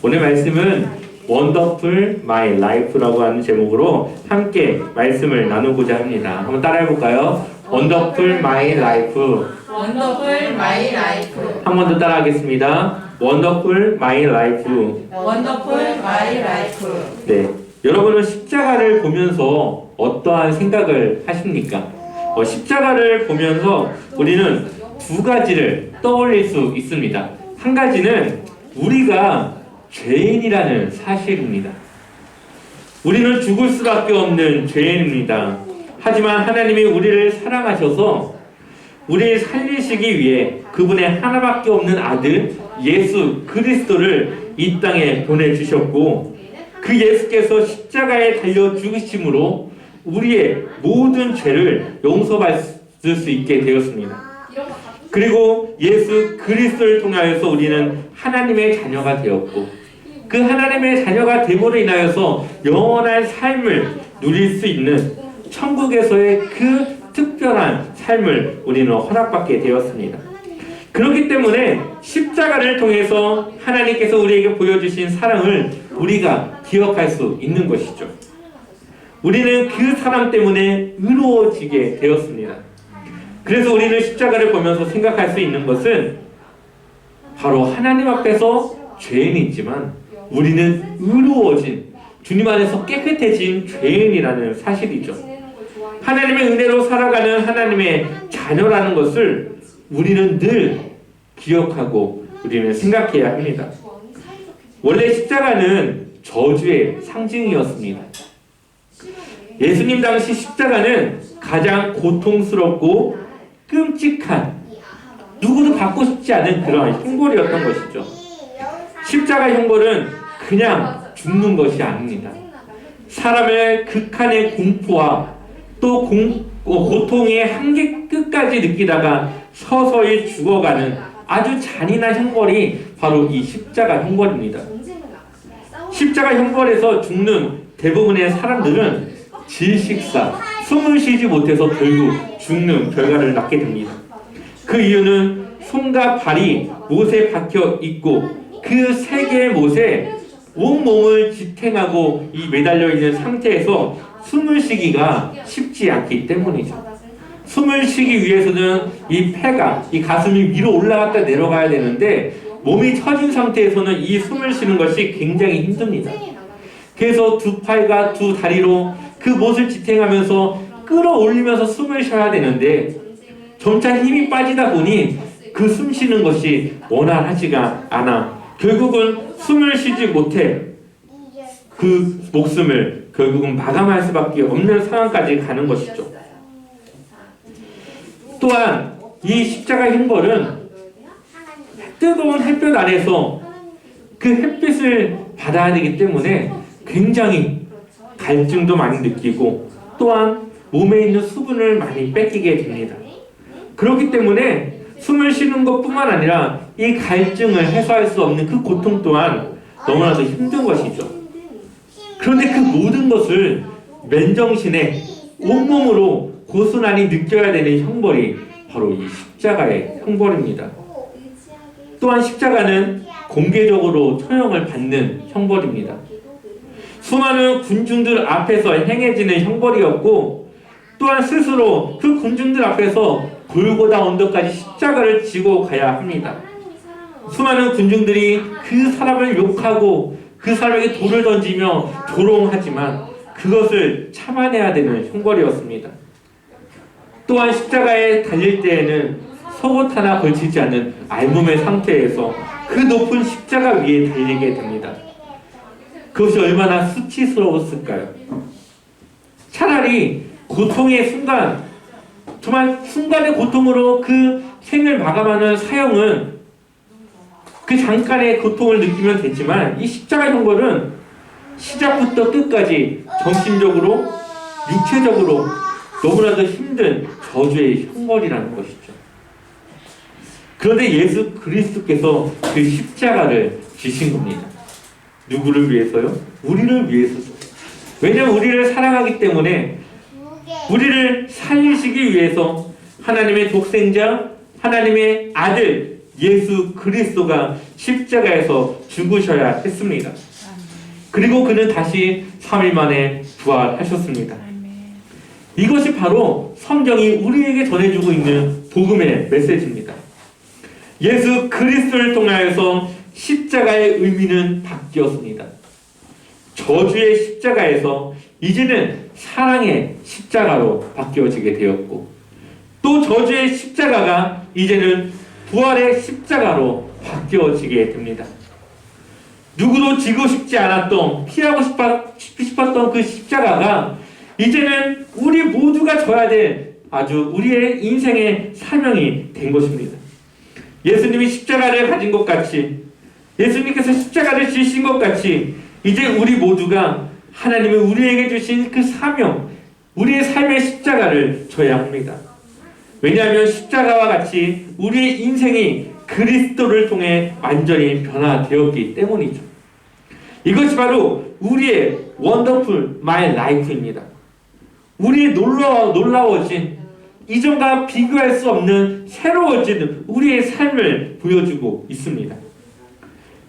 오늘 말씀은 원더풀 마이 라이프라고 하는 제목으로 함께 말씀을 나누고자 합니다. 한번 따라해볼까요? 원더풀 마이 라이프. 원더풀 마이 라이프. 한 번 더 따라하겠습니다. 원더풀 마이 라이프. 원더풀 마이 라이프. 네, 여러분은 십자가를 보면서 어떠한 생각을 하십니까? 십자가를 보면서 우리는 두 가지를 떠올릴 수 있습니다. 한 가지는 우리가 죄인이라는 사실입니다. 우리는 죽을 수밖에 없는 죄인입니다. 하지만 하나님이 우리를 사랑하셔서 우리를 살리시기 위해 그분의 하나밖에 없는 아들 예수 그리스도를 이 땅에 보내주셨고, 그 예수께서 십자가에 달려 죽으심으로 우리의 모든 죄를 용서받을 수 있게 되었습니다. 그리고 예수 그리스도를 통하여서 우리는 하나님의 자녀가 되었고, 그 하나님의 자녀가 됨으로 인하여서 영원한 삶을 누릴 수 있는 천국에서의 그 특별한 삶을 우리는 허락받게 되었습니다. 그렇기 때문에 십자가를 통해서 하나님께서 우리에게 보여주신 사랑을 우리가 기억할 수 있는 것이죠. 우리는 그 사랑 때문에 의로워지게 되었습니다. 그래서 우리는 십자가를 보면서 생각할 수 있는 것은 바로 하나님 앞에서 죄인이지만 우리는 의로워진, 주님 안에서 깨끗해진 죄인이라는 사실이죠. 하나님의 은혜로 살아가는 하나님의 자녀라는 것을 우리는 늘 기억하고 우리는 생각해야 합니다. 원래 십자가는 저주의 상징이었습니다. 예수님 당시 십자가는 가장 고통스럽고 끔찍한, 누구도 받고 싶지 않은 그런 형벌이었던 것이죠. 십자가 형벌은 그냥 죽는 것이 아닙니다. 사람의 극한의 공포와 또 고통의 한계 끝까지 느끼다가 서서히 죽어가는 아주 잔인한 형벌이 바로 이 십자가 형벌입니다. 십자가 형벌에서 죽는 대부분의 사람들은 질식사, 숨을 쉬지 못해서 결국 죽는 결과를 낳게 됩니다. 그 이유는 손과 발이 못에 박혀 있고 그 세 개의 못에 온몸을 지탱하고 매달려 있는 상태에서 숨을 쉬기가 쉽지 않기 때문이죠. 숨을 쉬기 위해서는 이 폐가, 이 가슴이 위로 올라갔다 내려가야 되는데 몸이 처진 상태에서는 이 숨을 쉬는 것이 굉장히 힘듭니다. 그래서 두 팔과 두 다리로 그 못을 지탱하면서 끌어올리면서 숨을 쉬어야 되는데 점차 힘이 빠지다 보니 그 숨 쉬는 것이 원활하지가 않아 결국은 숨을 쉬지 못해 그 목숨을 결국은 마감할 수밖에 없는 상황까지 가는 것이죠. 또한 이 십자가 형벌은 뜨거운 햇볕 아래서 그 햇빛을 받아야 되기 때문에 굉장히 갈증도 많이 느끼고 또한 몸에 있는 수분을 많이 뺏기게 됩니다. 그렇기 때문에 숨을 쉬는 것뿐만 아니라 이 갈증을 해소할 수 없는 그 고통 또한 너무나도 힘든 것이죠. 그런데 그 모든 것을 맨정신에 온몸으로 고스란히 느껴야 되는 형벌이 바로 이 십자가의 형벌입니다. 또한 십자가는 공개적으로 처형을 받는 형벌입니다. 수많은 군중들 앞에서 행해지는 형벌이었고 또한 스스로 그 군중들 앞에서 골고다 언덕까지 십자가를 지고 가야 합니다. 수많은 군중들이 그 사람을 욕하고 그 사람에게 돌을 던지며 조롱하지만 그것을 참아내야 되는 형벌이었습니다. 또한 십자가에 달릴 때에는 속옷 하나 걸치지 않은 알몸의 상태에서 그 높은 십자가 위에 달리게 됩니다. 그것이 얼마나 수치스러웠을까요? 차라리 고통의 순간, 정말 순간의 고통으로 그 생을 마감하는 사형은 그 잠깐의 고통을 느끼면 되지만 이 십자가 형벌은 시작부터 끝까지 정신적으로, 육체적으로 너무나도 힘든 저주의 형벌이라는 것이죠. 그런데 예수 그리스도께서 그 십자가를 지신 겁니다. 누구를 위해서요? 우리를 위해서. 왜냐하면 우리를 사랑하기 때문에 우리를 살리시기 위해서 하나님의 독생자, 하나님의 아들 예수 그리스도가 십자가에서 죽으셔야 했습니다. 그리고 그는 다시 3일 만에 부활하셨습니다. 이것이 바로 성경이 우리에게 전해주고 있는 복음의 메시지입니다. 예수 그리스도를 통하여서 십자가의 의미는 바뀌었습니다. 저주의 십자가에서 이제는 사랑의 십자가로 바뀌어지게 되었고, 또 저주의 십자가가 이제는 부활의 십자가로 바뀌어지게 됩니다. 누구도 지고 싶지 않았던, 피하고 싶었던 그 십자가가 이제는 우리 모두가 져야 될 아주 우리의 인생의 사명이 된 것입니다. 예수님이 십자가를 가진 것 같이, 예수님께서 십자가를 지신 것 같이, 이제 우리 모두가 하나님이 우리에게 주신 그 사명, 우리의 삶의 십자가를 져야 합니다. 왜냐하면 십자가와 같이 우리의 인생이 그리스도를 통해 완전히 변화되었기 때문이죠. 이것이 바로 우리의 원더풀 마이 라이프입니다. 우리의 놀라워진, 이전과 비교할 수 없는 새로워진 우리의 삶을 보여주고 있습니다.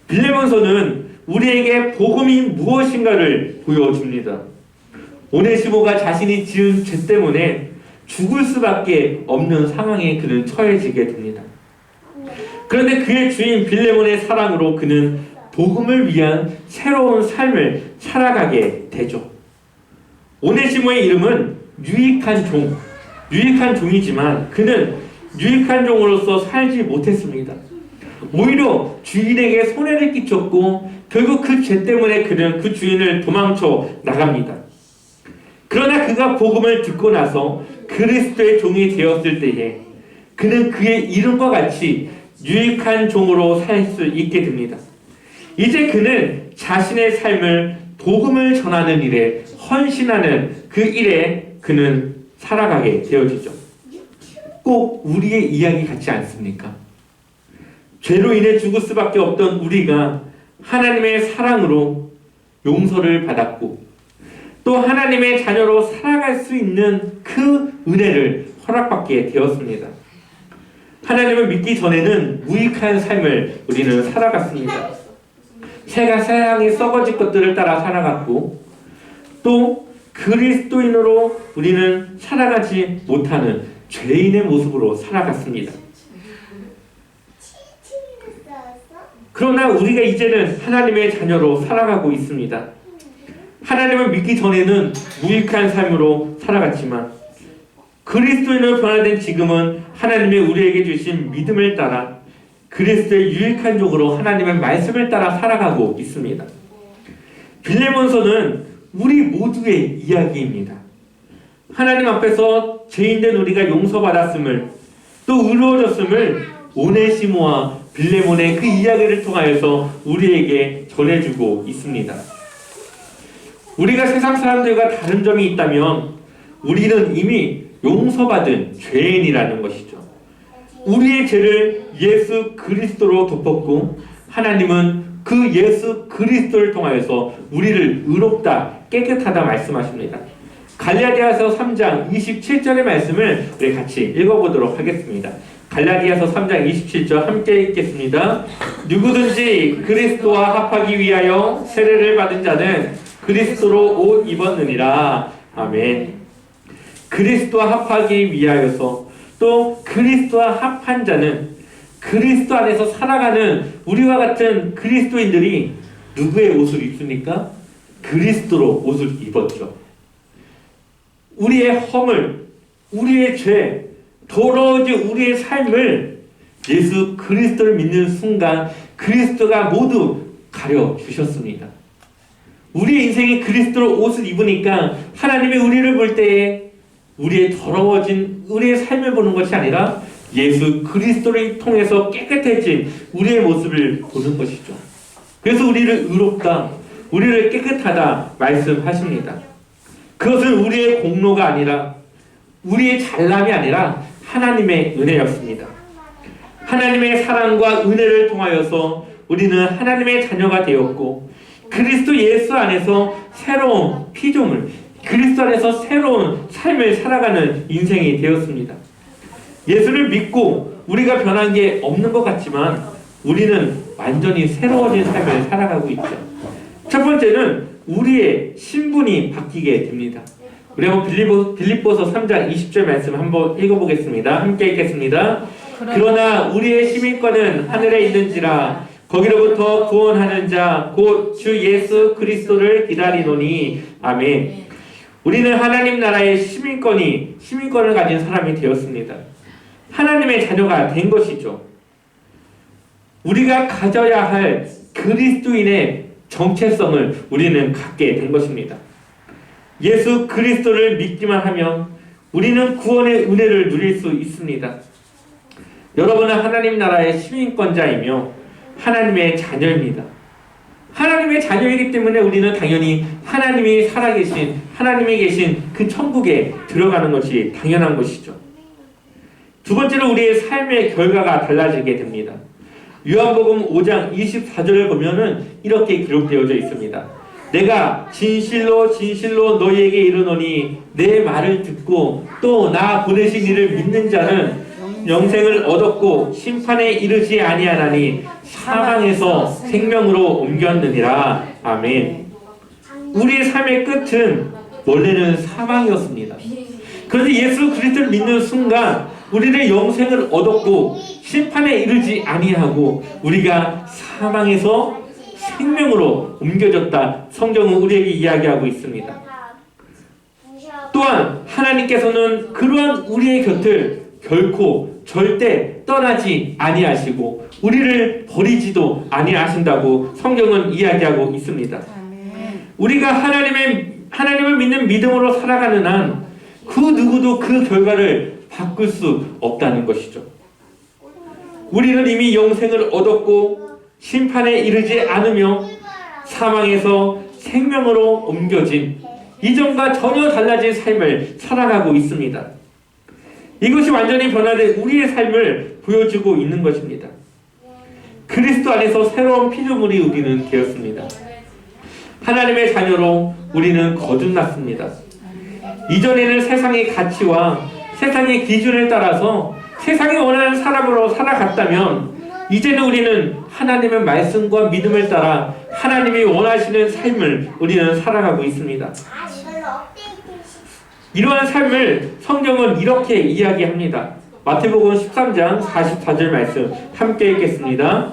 빌레몬서는 우리에게 복음이 무엇인가를 보여줍니다. 오네시모가 자신이 지은 죄 때문에 죽을 수밖에 없는 상황에 그는 처해지게 됩니다. 그런데 그의 주인 빌레몬의 사랑으로 그는 복음을 위한 새로운 삶을 살아가게 되죠. 오네시모의 이름은 유익한 종이지만 그는 유익한 종으로서 살지 못했습니다. 오히려 주인에게 손해를 끼쳤고 결국 그 죄 때문에 그는 그 주인을 도망쳐 나갑니다. 그러나 그가 복음을 듣고 나서 그리스도의 종이 되었을 때에 그는 그의 이름과 같이 유익한 종으로 살 수 있게 됩니다. 이제 그는 자신의 삶을 복음을 전하는 일에 헌신하는 그 일에 그는 살아가게 되어지죠. 꼭 우리의 이야기 같지 않습니까? 죄로 인해 죽을 수밖에 없던 우리가 하나님의 사랑으로 용서를 받았고 또 하나님의 자녀로 살아갈 수 있는 그 은혜를 허락받게 되었습니다. 하나님을 믿기 전에는 무익한 삶을 우리는 살아갔습니다. 새가 세상에 썩어질 것들을 따라 살아갔고 또 그리스도인으로 우리는 살아가지 못하는 죄인의 모습으로 살아갔습니다. 그러나 우리가 이제는 하나님의 자녀로 살아가고 있습니다. 하나님을 믿기 전에는 무익한 삶으로 살아갔지만 그리스도인으로 변화된 지금은 하나님의 우리에게 주신 믿음을 따라 그리스도의 유익한 종으로 하나님의 말씀을 따라 살아가고 있습니다. 빌레몬서는 우리 모두의 이야기입니다. 하나님 앞에서 죄인된 우리가 용서받았음을 또 의로워졌음을 오네시모와 빌레몬의 그 이야기를 통하여서 우리에게 전해주고 있습니다. 우리가 세상 사람들과 다른 점이 있다면 우리는 이미 용서받은 죄인이라는 것이죠. 우리의 죄를 예수 그리스도로 덮었고 하나님은 그 예수 그리스도를 통하여서 우리를 의롭다, 깨끗하다 말씀하십니다. 갈라디아서 3장 27절의 말씀을 우리 같이 읽어보도록 하겠습니다. 갈라디아서 3장 27절 함께 읽겠습니다. 누구든지 그리스도와 합하기 위하여 세례를 받은 자는 그리스도로 옷 입었느니라. 아멘. 그리스도와 합하기 위하여서 또 그리스도와 합한 자는 그리스도 안에서 살아가는 우리와 같은 그리스도인들이 누구의 옷을 입습니까? 그리스도로 옷을 입었죠. 우리의 허물, 우리의 죄, 더러워진 우리의 삶을 예수 그리스도를 믿는 순간 그리스도가 모두 가려주셨습니다. 우리의 인생이 그리스도로 옷을 입으니까 하나님이 우리를 볼 때에 우리의 더러워진 우리의 삶을 보는 것이 아니라 예수 그리스도를 통해서 깨끗해진 우리의 모습을 보는 것이죠. 그래서 우리를 의롭다, 우리를 깨끗하다 말씀하십니다. 그것은 우리의 공로가 아니라 우리의 잘남이 아니라 하나님의 은혜였습니다. 하나님의 사랑과 은혜를 통하여서 우리는 하나님의 자녀가 되었고 그리스도 예수 안에서 새로운 피조물, 그리스도 안에서 새로운 삶을 살아가는 인생이 되었습니다. 예수를 믿고 우리가 변한 게 없는 것 같지만 우리는 완전히 새로워진 삶을 살아가고 있죠. 첫 번째는 우리의 신분이 바뀌게 됩니다. 우리 한번 빌립보서 3장 20절 말씀 한번 읽어보겠습니다. 함께 읽겠습니다. 그러나 우리의 시민권은 하늘에 있는지라 거기로부터 구원하는 자 곧 주 예수 그리스도를 기다리노니 아멘. 우리는 하나님 나라의 시민권을 가진 사람이 되었습니다. 하나님의 자녀가 된 것이죠. 우리가 가져야 할 그리스도인의 정체성을 우리는 갖게 된 것입니다. 예수 그리스도를 믿기만 하면 우리는 구원의 은혜를 누릴 수 있습니다. 여러분은 하나님 나라의 시민권자이며 하나님의 자녀입니다. 하나님의 자녀이기 때문에 우리는 당연히 하나님이 살아계신 하나님이 계신 그 천국에 들어가는 것이 당연한 것이죠. 두 번째로 우리의 삶의 결과가 달라지게 됩니다. 요한복음 5장 24절을 보면은 이렇게 기록되어져 있습니다. 내가 진실로 진실로 너희에게 이르노니 내 말을 듣고 또 나 보내신 이를 믿는 자는 영생을 얻었고 심판에 이르지 아니하나니 사망에서 생명으로 옮겼느니라. 아멘. 우리의 삶의 끝은 원래는 사망이었습니다. 그런데 예수 그리스도를 믿는 순간 우리는 영생을 얻었고 심판에 이르지 아니하고 우리가 사망에서 생명으로 옮겨졌다. 성경은 우리에게 이야기하고 있습니다. 또한 하나님께서는 그러한 우리의 곁을 결코 절대 떠나지 아니하시고 우리를 버리지도 아니하신다고 성경은 이야기하고 있습니다. 우리가 하나님을 믿는 믿음으로 살아가는 한 그 누구도 그 결과를 바꿀 수 없다는 것이죠. 우리는 이미 영생을 얻었고 심판에 이르지 않으며 사망에서 생명으로 옮겨진 이전과 전혀 달라진 삶을 살아가고 있습니다. 이것이 완전히 변화된 우리의 삶을 보여주고 있는 것입니다. 그리스도 안에서 새로운 피조물이 우리는 되었습니다. 하나님의 자녀로 우리는 거듭났습니다. 이전에는 세상의 가치와 세상의 기준에 따라서 세상이 원하는 사람으로 살아갔다면 이제는 우리는 하나님의 말씀과 믿음을 따라 하나님이 원하시는 삶을 우리는 살아가고 있습니다. 이러한 삶을 성경은 이렇게 이야기합니다. 마태복음 13장 44절 말씀 함께 읽겠습니다.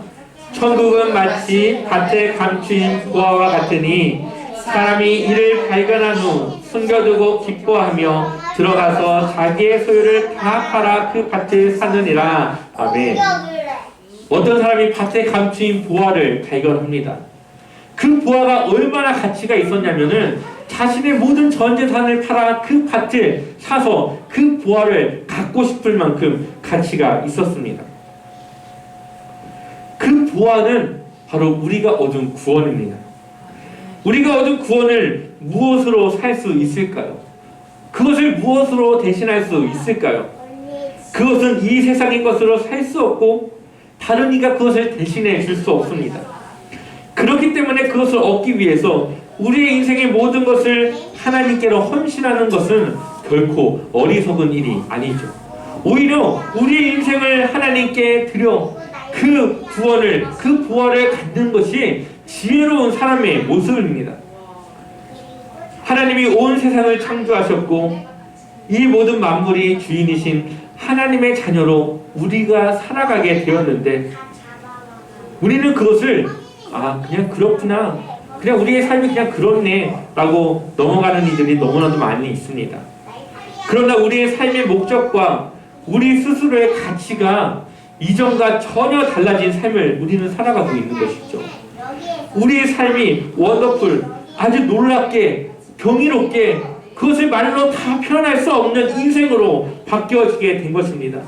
천국은 마치 밭에 감추인 보화와 같으니 사람이 이를 발견한 후 숨겨두고 기뻐하며 들어가서 자기의 소유를 다 팔아 그 밭을 사느니라. 아멘. 어떤 사람이 밭에 감추인 보화를 발견합니다. 그 보화가 얼마나 가치가 있었냐면은 자신의 모든 전 재산을 팔아 그 밭을 사서 그 보화를 갖고 싶을 만큼 가치가 있었습니다. 그 보화는 바로 우리가 얻은 구원입니다. 우리가 얻은 구원을 무엇으로 살 수 있을까요? 그것을 무엇으로 대신할 수 있을까요? 그것은 이 세상의 것으로 살 수 없고 다른 이가 그것을 대신해 줄 수 없습니다. 그렇기 때문에 그것을 얻기 위해서 우리의 인생의 모든 것을 하나님께로 헌신하는 것은 결코 어리석은 일이 아니죠. 오히려 우리의 인생을 하나님께 드려 그 구원을, 그 부활을 갖는 것이 지혜로운 사람의 모습입니다. 하나님이 온 세상을 창조하셨고 이 모든 만물이 주인이신 하나님의 자녀로 우리가 살아가게 되었는데 우리는 그것을 그냥 그렇구나, 그냥 우리의 삶이 그냥 그렇네 라고 넘어가는 이들이 너무나도 많이 있습니다. 그러나 우리의 삶의 목적과 우리 스스로의 가치가 이전과 전혀 달라진 삶을 우리는 살아가고 있는 것이죠. 우리의 삶이 원더풀, 아주 놀랍게, 경이롭게 그것을 말로 다 표현할 수 없는 인생으로 바뀌어지게 된 것입니다.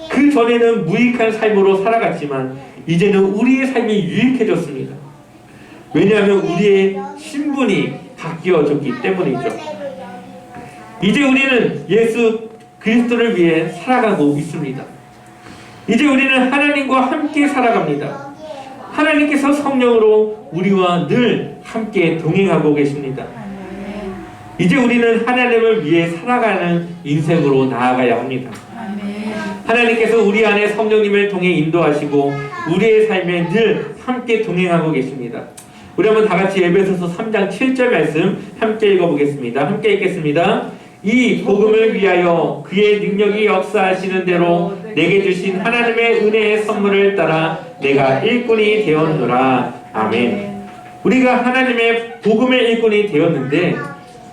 그 전에는 무익한 삶으로 살아갔지만 이제는 우리의 삶이 유익해졌습니다. 왜냐하면 우리의 신분이 바뀌어졌기 때문이죠. 이제 우리는 예수 그리스도를 위해 살아가고 있습니다. 이제 우리는 하나님과 함께 살아갑니다. 하나님께서 성령으로 우리와 늘 함께 동행하고 계십니다. 이제 우리는 하나님을 위해 살아가는 인생으로 나아가야 합니다. 하나님께서 우리 안에 성령님을 통해 인도하시고 우리의 삶에 늘 함께 동행하고 계십니다. 우리 한번 다 같이 에베소서 3장 7절 말씀 함께 읽어보겠습니다. 함께 읽겠습니다. 이 복음을 위하여 그의 능력이 역사하시는 대로 내게 주신 하나님의 은혜의 선물을 따라 내가 일꾼이 되었노라. 아멘. 우리가 하나님의 복음의 일꾼이 되었는데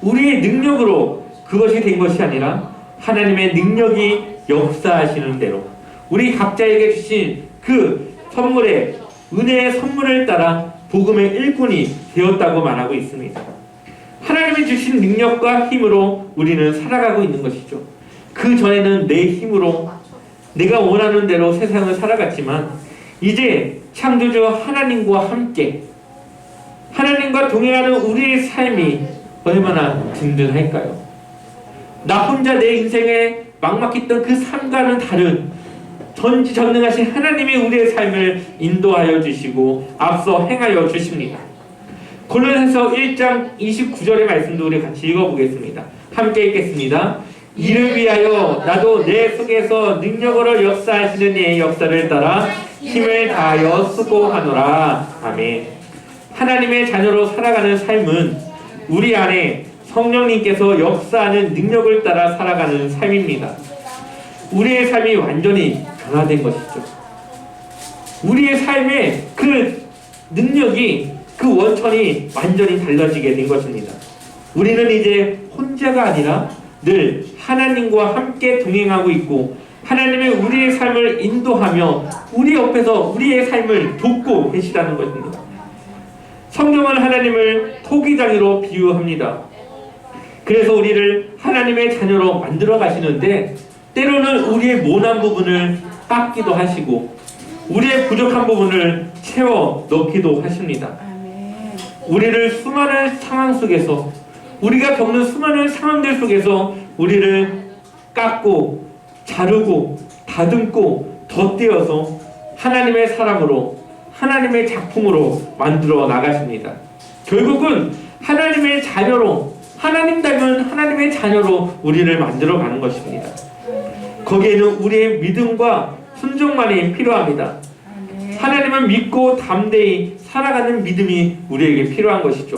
우리의 능력으로 그것이 된 것이 아니라 하나님의 능력이 역사하시는 대로 우리 각자에게 주신 그 선물의 은혜의 선물을 따라 복음의 일꾼이 되었다고 말하고 있습니다. 하나님이 주신 능력과 힘으로 우리는 살아가고 있는 것이죠. 그 전에는 내 힘으로 내가 원하는 대로 세상을 살아갔지만 이제 창조주 하나님과 함께 하나님과 동행하는 우리의 삶이 얼마나 든든할까요? 나 혼자 내 인생에 막막했던 그 삶과는 다른 전지전능하신 하나님이 우리의 삶을 인도하여 주시고 앞서 행하여 주십니다. 골로새서 1장 29절의 말씀도 우리 같이 읽어보겠습니다. 함께 읽겠습니다. 이를 위하여 나도 내 속에서 능력으로 역사하시는 이의 역사를 따라 힘을 다하여 수고하노라. 아멘. 하나님의 자녀로 살아가는 삶은 우리 안에 성령님께서 역사하는 능력을 따라 살아가는 삶입니다. 우리의 삶이 완전히 변화된 것이죠. 우리의 삶의 그 능력이 그 원천이 완전히 달라지게 된 것입니다. 우리는 이제 혼자가 아니라 늘 하나님과 함께 동행하고 있고 하나님의 우리의 삶을 인도하며 우리 옆에서 우리의 삶을 돕고 계시다는 것입니다. 성경은 하나님을 토기장이로 비유합니다. 그래서 우리를 하나님의 자녀로 만들어 가시는데 때로는 우리의 모난 부분을 깎기도 하시고 우리의 부족한 부분을 채워 넣기도 하십니다. 우리를 수많은 상황 속에서 우리가 겪는 수많은 상황들 속에서 우리를 깎고 자르고 다듬고 덧대어서 하나님의 사람으로 하나님의 작품으로 만들어 나가십니다. 결국은 하나님의 자녀로 하나님 닮은 하나님의 자녀로 우리를 만들어 가는 것입니다. 거기에는 우리의 믿음과 순종만이 필요합니다. 하나님을 믿고 담대히 살아가는 믿음이 우리에게 필요한 것이죠.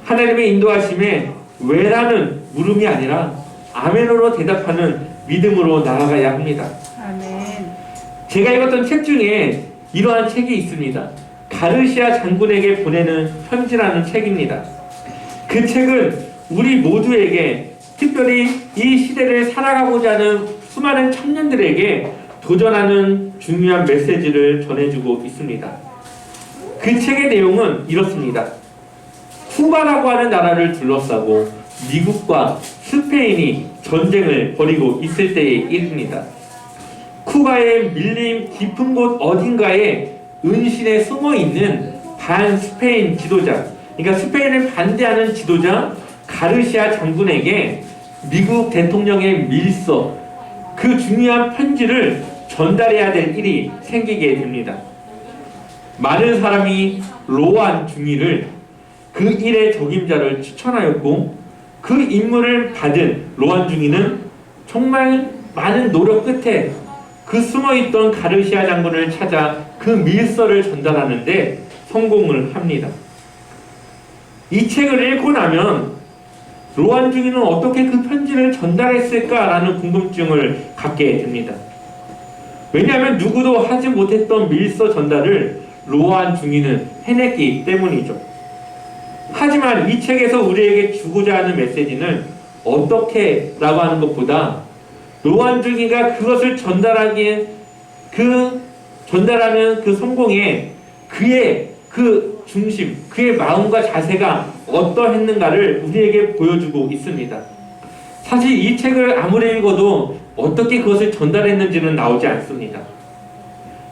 하나님의 인도하심에 왜라는 물음이 아니라 아멘으로 대답하는 믿음으로 나아가야 합니다. 제가 읽었던 책 중에 이러한 책이 있습니다. 가르시아 장군에게 보내는 편지라는 책입니다. 그 책은 우리 모두에게 특별히 이 시대를 살아가고자 하는 수많은 청년들에게 도전하는 중요한 메시지를 전해주고 있습니다. 그 책의 내용은 이렇습니다. 쿠바라고 하는 나라를 둘러싸고 미국과 스페인이 전쟁을 벌이고 있을 때의 일입니다. 쿠바의 밀림 깊은 곳 어딘가에 은신에 숨어있는 반스페인 지도자, 그러니까 스페인을 반대하는 지도자 가르시아 장군에게 미국 대통령의 밀서, 그 중요한 편지를 전달해야 될 일이 생기게 됩니다. 많은 사람이 로안 중위를 그 일의 적임자를 추천하였고 그 임무를 받은 로안 중위는 정말 많은 노력 끝에 그 숨어있던 가르시아 장군을 찾아 그 밀서를 전달하는데 성공을 합니다. 이 책을 읽고 나면 로안 중위는 어떻게 그 편지를 전달했을까라는 궁금증을 갖게 됩니다. 왜냐하면 누구도 하지 못했던 밀서 전달을 로안 중위는 해냈기 때문이죠. 하지만 이 책에서 우리에게 주고자 하는 메시지는 어떻게 라고 하는 것보다 로안 중위가 그것을 전달하기에 전달하는 그 성공에 그의 그 중심, 그의 마음과 자세가 어떠했는가를 우리에게 보여주고 있습니다. 사실 이 책을 아무리 읽어도 어떻게 그것을 전달했는지는 나오지 않습니다.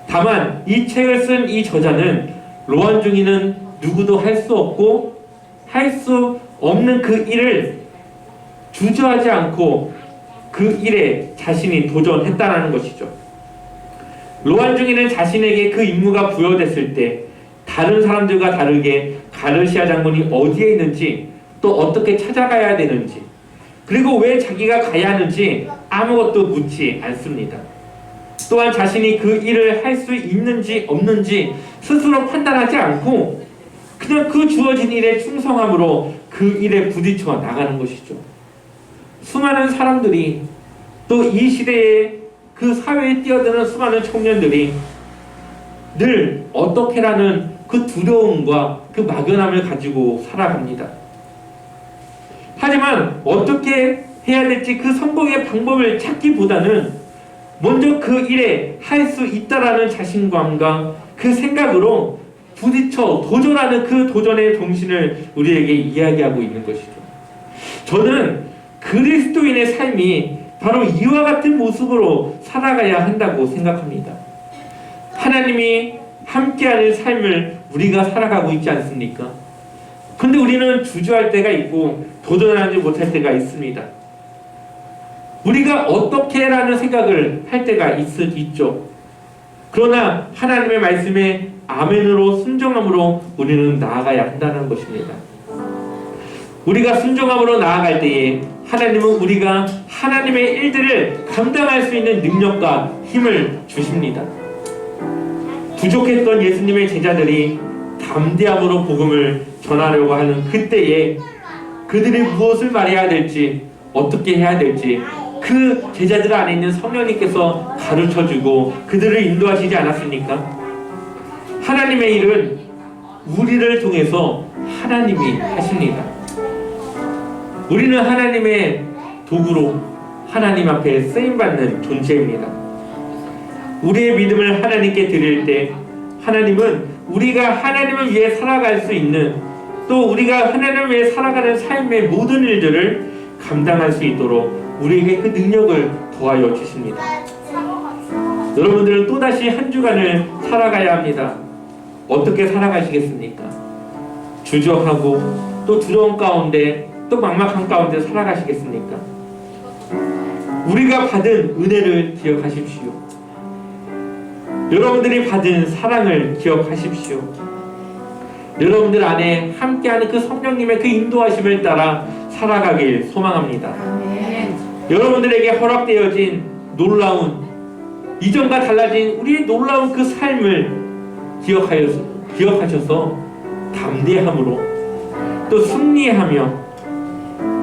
다만 이 책을 쓴 이 저자는 로안 중위는 누구도 할 수 없고 할 수 없는 그 일을 주저하지 않고 그 일에 자신이 도전했다는 것이죠. 로안 중위는 자신에게 그 임무가 부여됐을 때 다른 사람들과 다르게 가르시아 장군이 어디에 있는지 또 어떻게 찾아가야 되는지 그리고 왜 자기가 가야 하는지 아무것도 묻지 않습니다. 또한 자신이 그 일을 할 수 있는지 없는지 스스로 판단하지 않고 그냥 그 주어진 일에 충성함으로 그 일에 부딪혀 나가는 것이죠. 수많은 사람들이 또 이 시대에 그 사회에 뛰어드는 수많은 청년들이 늘 어떻게라는 그 두려움과 그 막연함을 가지고 살아갑니다. 하지만 어떻게 해야 될지 그 성공의 방법을 찾기보다는 먼저 그 일에 할 수 있다라는 자신감과 그 생각으로 부딪혀 도전하는 그 도전의 정신을 우리에게 이야기하고 있는 것이죠. 저는 그리스도인의 삶이 바로 이와 같은 모습으로 살아가야 한다고 생각합니다. 하나님이 함께하는 삶을 우리가 살아가고 있지 않습니까? 근데 우리는 주저할 때가 있고 도전하지 못할 때가 있습니다. 우리가 어떻게라는 생각을 할 때가 있죠. 그러나 하나님의 말씀에 아멘으로 순종함으로 우리는 나아가야 한다는 것입니다. 우리가 순종함으로 나아갈 때에 하나님은 우리가 하나님의 일들을 감당할 수 있는 능력과 힘을 주십니다. 부족했던 예수님의 제자들이 담대함으로 복음을 전하려고 하는 그때에 그들이 무엇을 말해야 될지 어떻게 해야 될지 그 제자들 안에 있는 성령님께서 가르쳐주고 그들을 인도하시지 않았습니까? 하나님의 일은 우리를 통해서 하나님이 하십니다. 우리는 하나님의 도구로 하나님 앞에 쓰임받는 존재입니다. 우리의 믿음을 하나님께 드릴 때 하나님은 우리가 하나님을 위해 살아갈 수 있는 또 우리가 하나님을 위해 살아가는 삶의 모든 일들을 감당할 수 있도록 우리에게 그 능력을 더하여 주십니다. 여러분들은 또다시 한 주간을 살아가야 합니다. 어떻게 살아가시겠습니까? 주저하고 또 두려움 가운데 또 막막한 가운데 살아가시겠습니까? 우리가 받은 은혜를 기억하십시오. 여러분들이 받은 사랑을 기억하십시오. 여러분들 안에 함께하는 그 성령님의 그 인도하심을 따라 살아가길 소망합니다. 아멘. 여러분들에게 허락되어진 놀라운 이전과 달라진 우리의 놀라운 그 삶을 기억하셔서 담대함으로 또 승리하며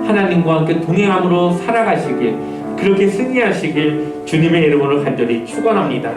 하나님과 함께 동행함으로 살아가시길 그렇게 승리하시길 주님의 이름으로 간절히 축원합니다.